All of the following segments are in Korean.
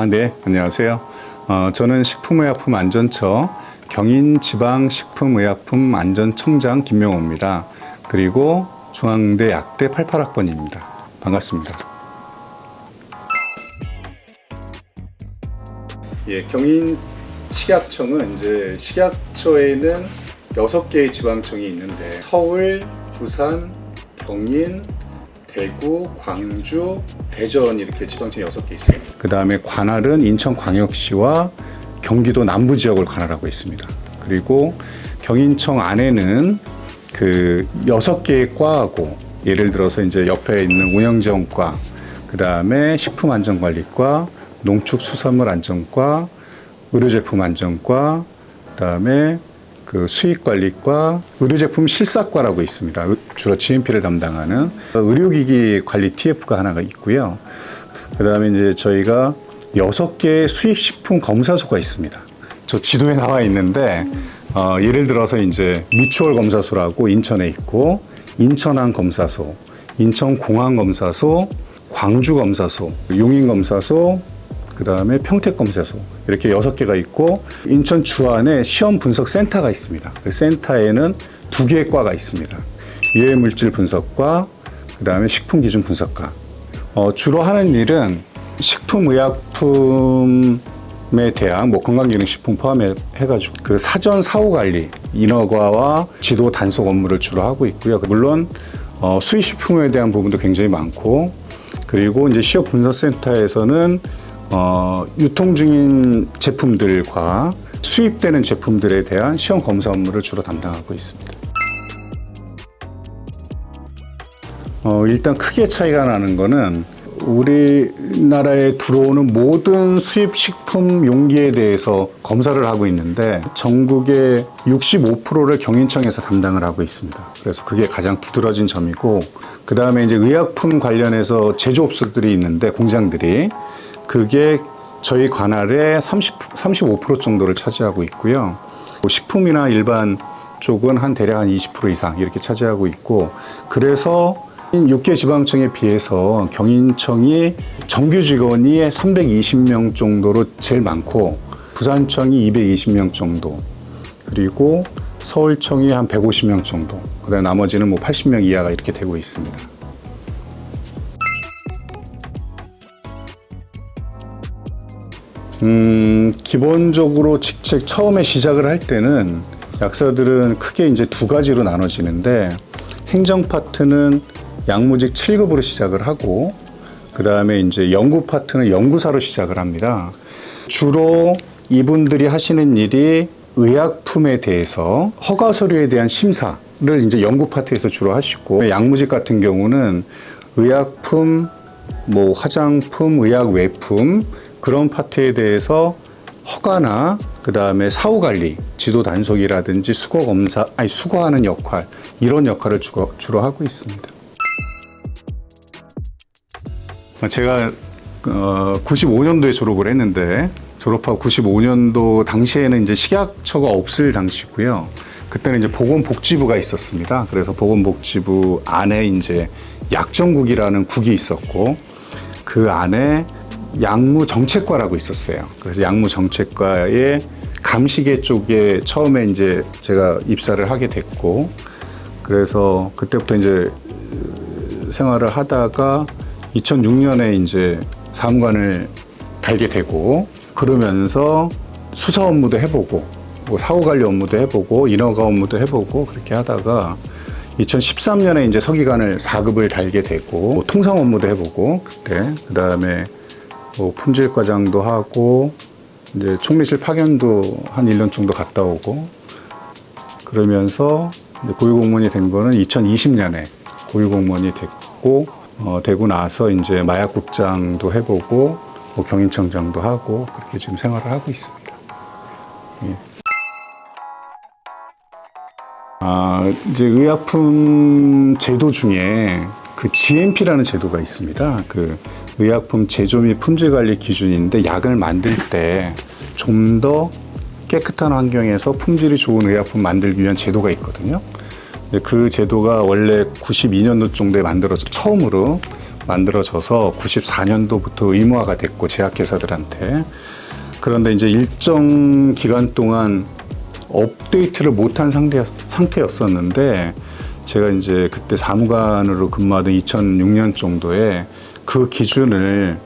네, 안녕하세요. 저는 식품의약품안전처 경인지방식품의약품안전청장 김명호입니다. 그리고 중앙대 약대 88학번입니다. 반갑습니다. 경인식약청은 이제 식약처에는 6개의 지방청이 있는데 서울, 부산, 경인, 대구, 광주, 대전 이렇게 지방청이 6개 있어요. 그 다음에 관할은 인천광역시와 경기도 남부 지역을 관할하고 있습니다. 그리고 경인청 안에는 그 6개의 과하고 예를 들어서 이제 옆에 있는 운영지원과, 그 다음에 식품안전관리과, 농축수산물안전과, 의료제품안전과, 그 다음에 그 수익관리과, 의료제품 실사과라고 있습니다. 주로 GMP를 담당하는 의료기기 관리 TF가 하나가 있고요. 그 다음에 이제 저희가 6개의 수익식품 검사소가 있습니다. 저 지도에 나와 있는데, 예를 들어서 이제 미추홀 검사소라고 인천에 있고, 인천항 검사소, 인천공항 검사소, 광주 검사소, 용인 검사소, 그 다음에 평택 검사소, 이렇게 6개가 있고, 인천 주안에 시험 분석 센터가 있습니다. 그 센터에는 2개의 과가 있습니다. 유해물질 분석과, 그 다음에 식품기준 분석과. 주로 하는 일은 식품의약품에 대한 건강기능식품 포함해가지고 그 사전 사후관리, 인허가와 지도 단속 업무를 주로 하고 있고요. 물론 수입식품에 대한 부분도 굉장히 많고, 그리고 이제 시험 분석센터에서는 유통 중인 제품들과 수입되는 제품들에 대한 시험 검사 업무를 주로 담당하고 있습니다. 일단 크게 차이가 나는 거는 우리나라에 들어오는 모든 수입 식품 용기에 대해서 검사를 하고 있는데 전국의 65%를 경인청에서 담당을 하고 있습니다. 그래서 그게 가장 두드러진 점이고, 그 다음에 이제 의약품 관련해서 제조업소들이 있는데 공장들이 그게 저희 관할의 35% 정도를 차지하고 있고요. 식품이나 일반 쪽은 대략 한 20% 이상 이렇게 차지하고 있고, 그래서 6개 지방청에 비해서 경인청이 정규 직원이 320명 정도로 제일 많고, 부산청이 220명 정도, 그리고 서울청이 한 150명 정도, 그다음에 나머지는 80명 이하가 이렇게 되고 있습니다. 기본적으로 직책 처음에 시작을 할 때는 약사들은 크게 이제 2가지로 나눠지는데, 행정 파트는 약무직 7급으로 시작을 하고, 그 다음에 이제 연구 파트는 연구사로 시작을 합니다. 주로 이분들이 하시는 일이 의약품에 대해서 허가 서류에 대한 심사를 이제 연구 파트에서 주로 하시고, 약무직 같은 경우는 의약품, 화장품, 의약 외품 그런 파트에 대해서 허가나 그 다음에 사후관리, 지도 단속이라든지 수거하는 역할, 이런 역할을 주로 하고 있습니다. 제가 95년도에 졸업을 했는데, 졸업하고 95년도 당시에는 이제 식약처가 없을 당시고요. 그때는 이제 보건복지부가 있었습니다. 그래서 보건복지부 안에 이제 약정국이라는 국이 있었고, 그 안에 약무정책과라고 있었어요. 그래서 약무정책과의 감시계 쪽에 처음에 이제 제가 입사를 하게 됐고, 그래서 그때부터 이제 생활을 하다가 2006년에 이제 사무관을 달게 되고, 그러면서 수사 업무도 해보고, 사후관리 업무도 해보고, 인허가 업무도 해보고, 그렇게 하다가 2013년에 이제 서기관을 4급을 달게 되고, 통상 업무도 해보고, 그때, 그 다음에 품질과장도 하고, 이제 총리실 파견도 한 1년 정도 갔다 오고, 그러면서 고위공무원이 된 거는 2020년에 고위공무원이 됐고, 되고 나서 이제 마약국장도 해보고, 경인청장도 하고, 그렇게 지금 생활을 하고 있습니다. 예. 이제 의약품 제도 중에 그 GMP라는 제도가 있습니다. 그 의약품 제조 및 품질 관리 기준인데, 약을 만들 때 좀 더 깨끗한 환경에서 품질이 좋은 의약품 만들기 위한 제도가 있거든요. 그 제도가 원래 92년도 정도에 만들어져 처음으로 만들어져서 94년도부터 의무화가 됐고 제약회사들한테. 그런데 이제 일정 기간 동안 업데이트를 못한 상태였었는데 제가 이제 그때 사무관으로 근무하던 2006년 정도에 그 기준을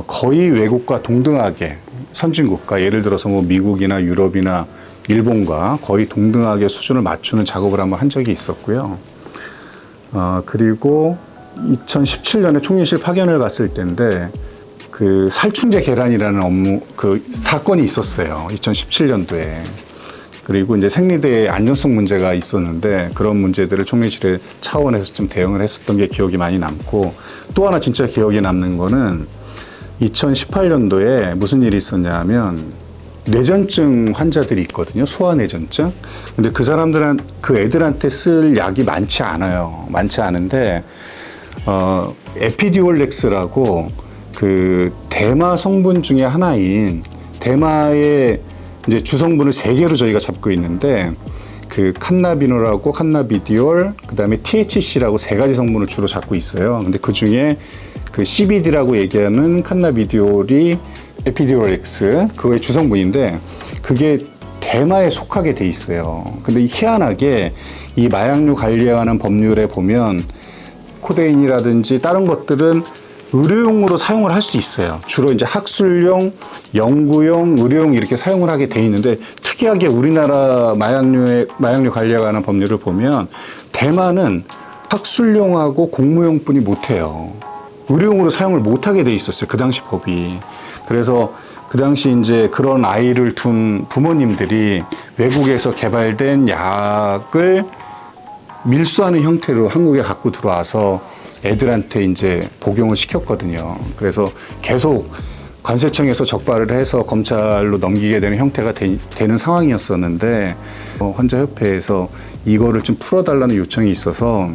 거의 외국과 동등하게 선진국가, 예를 들어서 뭐 미국이나 유럽이나 일본과 거의 동등하게 수준을 맞추는 작업을 한번 한 적이 있었고요. 그리고 2017년에 총리실 파견을 갔을 때인데 그 살충제 계란이라는 그 사건이 있었어요. 2017년도에. 그리고 이제 생리대의 안전성 문제가 있었는데 그런 문제들을 총리실의 차원에서 좀 대응을 했었던 게 기억이 많이 남고, 또 하나 진짜 기억에 남는 거는 2018년도에 무슨 일이 있었냐면 뇌전증 환자들이 있거든요. 소아뇌전증. 근데 그 애들한테 쓸 약이 많지 않아요. 많지 않은데 에피듀올렉스라고 그 대마 성분 중에 하나인, 대마의 이제 주성분을 3개로 저희가 잡고 있는데 그 칸나비놀하고 칸나비디올, 그다음에 THC라고 3가지 성분을 주로 잡고 있어요. 근데 그 중에 그 CBD라고 얘기하는 칸나비디올이 에피듀올렉스, 그거의 주성분인데 그게 대마에 속하게 돼 있어요. 근데 희한하게 이 마약류 관리에 관한 법률에 보면 코데인이라든지 다른 것들은 의료용으로 사용을 할 수 있어요. 주로 이제 학술용, 연구용, 의료용 이렇게 사용을 하게 돼 있는데, 특이하게 우리나라 마약류 관리에 관한 법률을 보면 대마는 학술용하고 공무용뿐이 못해요. 의료용으로 사용을 못하게 돼 있었어요. 그 당시 법이. 그래서 그 당시 이제 그런 아이를 둔 부모님들이 외국에서 개발된 약을 밀수하는 형태로 한국에 갖고 들어와서 애들한테 이제 복용을 시켰거든요. 그래서 계속 관세청에서 적발을 해서 검찰로 넘기게 되는 형태가 되는 상황이었었는데 환자협회에서 이거를 좀 풀어달라는 요청이 있어서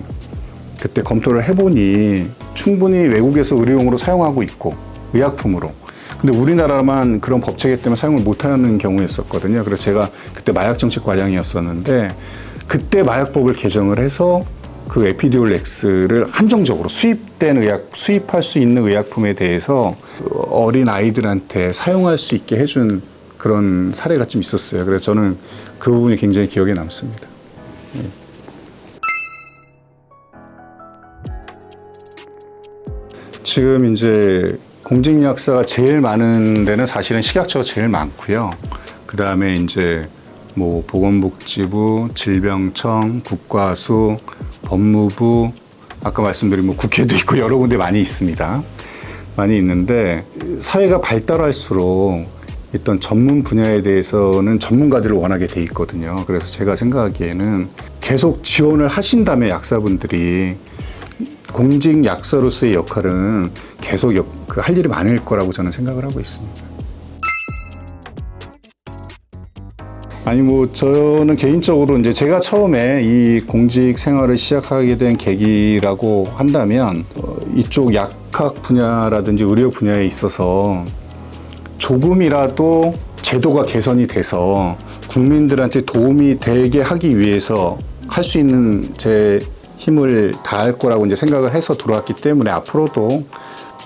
그때 검토를 해보니 충분히 외국에서 의료용으로 사용하고 있고 의약품으로. 근데 우리나라만 그런 법체계 때문에 사용을 못하는 경우였었거든요. 그래서 제가 그때 마약정책과장이었었는데 그때 마약법을 개정을 해서 그 에피듀올렉스를 한정적으로 수입할 수 있는 의약품에 대해서 어린 아이들한테 사용할 수 있게 해준 그런 사례가 좀 있었어요. 그래서 저는 그 부분이 굉장히 기억에 남습니다. 지금 이제 공직약사가 제일 많은 데는 사실은 식약처가 제일 많고요. 그 다음에 이제 뭐 보건복지부, 질병청, 국과수, 법무부, 아까 말씀드린 뭐 국회도 있고 여러 군데 많이 있습니다. 많이 있는데 사회가 발달할수록 어떤 전문 분야에 대해서는 전문가들을 원하게 돼 있거든요. 그래서 제가 생각하기에는 계속 지원을 하신다면 약사분들이 공직 약사로서의 역할은 계속 할 일이 많을 거라고 저는 생각을 하고 있습니다. 아니 뭐 저는 개인적으로 이제 제가 처음에 이 공직 생활을 시작하게 된 계기라고 한다면 이쪽 약학 분야라든지 의료 분야에 있어서 조금이라도 제도가 개선이 돼서 국민들한테 도움이 되게 하기 위해서 할 수 있는 제 힘을 다할 거라고 이제 생각을 해서 들어왔기 때문에 앞으로도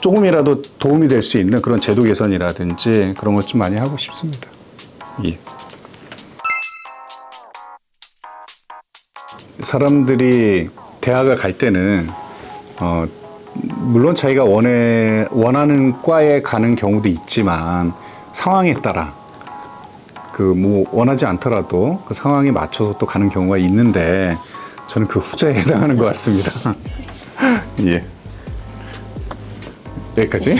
조금이라도 도움이 될 수 있는 그런 제도 개선이라든지 그런 것 좀 많이 하고 싶습니다. 예. 사람들이 대학을 갈 때는 물론 자기가 원하는 과에 가는 경우도 있지만 상황에 따라 그 뭐 원하지 않더라도 그 상황에 맞춰서 또 가는 경우가 있는데 저는 그 후자에 해당하는 것 같습니다. 예. 여기까지.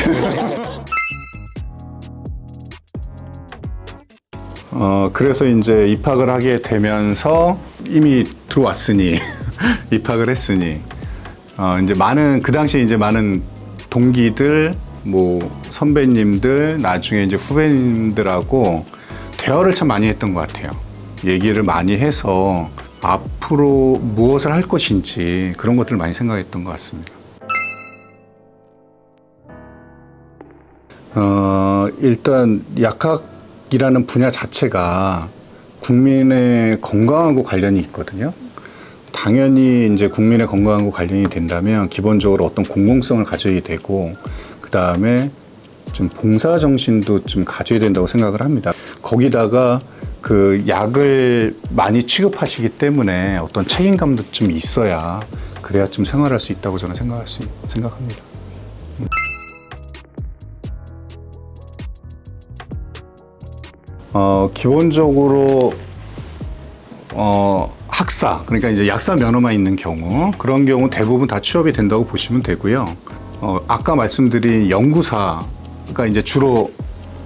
그래서 이제 입학을 하게 되면서 이미 들어왔으니 입학을 했으니 이제 그 당시에 이제 많은 동기들, 뭐 선배님들, 나중에 이제 후배님들하고 대화를 참 많이 했던 것 같아요. 얘기를 많이 해서 앞으로 무엇을 할 것인지 그런 것들을 많이 생각했던 것 같습니다. 일단 약학이라는 분야 자체가 국민의 건강하고 관련이 있거든요. 당연히 이제 국민의 건강과 관련이 된다면 기본적으로 어떤 공공성을 가져야 되고, 그 다음에 좀 봉사 정신도 좀 가져야 된다고 생각을 합니다. 거기다가 그 약을 많이 취급하시기 때문에 어떤 책임감도 좀 있어야, 그래야 좀 생활할 수 있다고 저는 생각합니다. 기본적으로 학사, 그러니까 이제 약사 면허만 있는 경우, 그런 경우 대부분 다 취업이 된다고 보시면 되고요. 아까 말씀드린 연구사가 이제 주로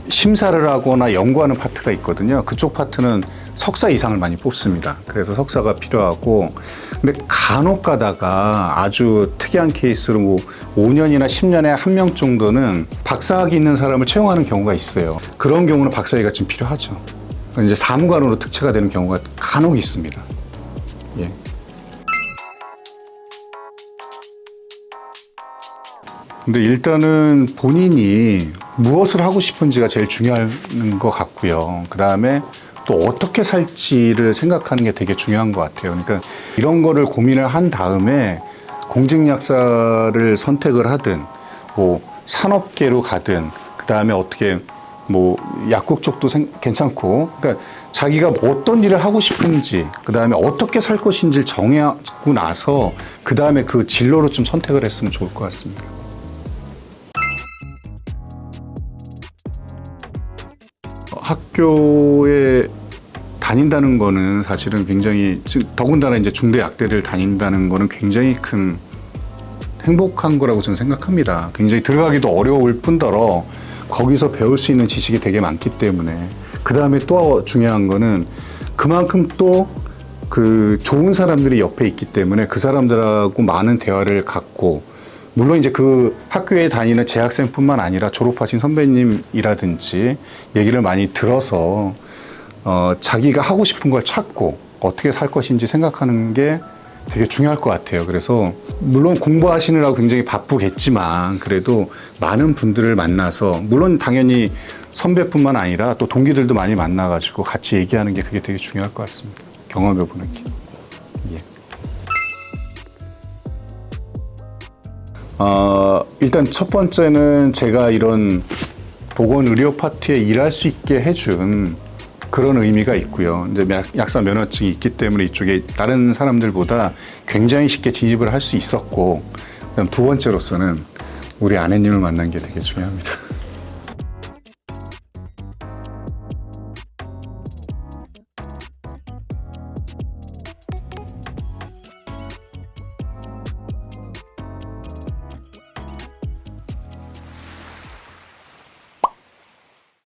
심사를 하거나 연구하는 파트가 있거든요. 그쪽 파트는 석사 이상을 많이 뽑습니다. 그래서 석사가 필요하고, 근데 간혹 가다가 아주 특이한 케이스로 뭐 5년이나 10년에 한 명 정도는 박사학위 있는 사람을 채용하는 경우가 있어요. 그런 경우는 박사학위가 좀 필요하죠. 이제 사무관으로 특채가 되는 경우가 간혹 있습니다. 예. 근데 일단은 본인이 무엇을 하고 싶은지가 제일 중요한 것 같고요. 그 다음에 또 어떻게 살지를 생각하는 게 되게 중요한 것 같아요. 그러니까 이런 거를 고민을 한 다음에 공직약사를 선택을 하든, 뭐 산업계로 가든, 그 다음에 어떻게 뭐 약국 쪽도 괜찮고, 그러니까 자기가 어떤 일을 하고 싶은지, 그 다음에 어떻게 살 것인지를 정하고 나서 그 다음에 그 진로로 좀 선택을 했으면 좋을 것 같습니다. 학교에 다닌다는 거는 사실은 굉장히, 더군다나 이제 중대 약대를 다닌다는 거는 굉장히 큰 행복한 거라고 저는 생각합니다. 굉장히 들어가기도 어려울 뿐더러 거기서 배울 수 있는 지식이 되게 많기 때문에, 그 다음에 또 중요한 거는 그만큼 또 그 좋은 사람들이 옆에 있기 때문에 그 사람들하고 많은 대화를 갖고, 물론 이제 그 학교에 다니는 재학생뿐만 아니라 졸업하신 선배님이라든지 얘기를 많이 들어서 자기가 하고 싶은 걸 찾고 어떻게 살 것인지 생각하는 게 되게 중요할 것 같아요. 그래서 물론 공부하시느라고 굉장히 바쁘겠지만 그래도 많은 분들을 만나서, 물론 당연히 선배뿐만 아니라 또 동기들도 많이 만나가지고 같이 얘기하는 게 그게 되게 중요할 것 같습니다. 경험해보는 게. 예. 일단 첫 번째는 제가 이런 보건의료 파트에 일할 수 있게 해준 그런 의미가 있고요. 이제 약사 면허증이 있기 때문에 이쪽에 다른 사람들보다 굉장히 쉽게 진입을 할 수 있었고, 그다음 두 번째로서는 우리 아내님을 만난 게 되게 중요합니다.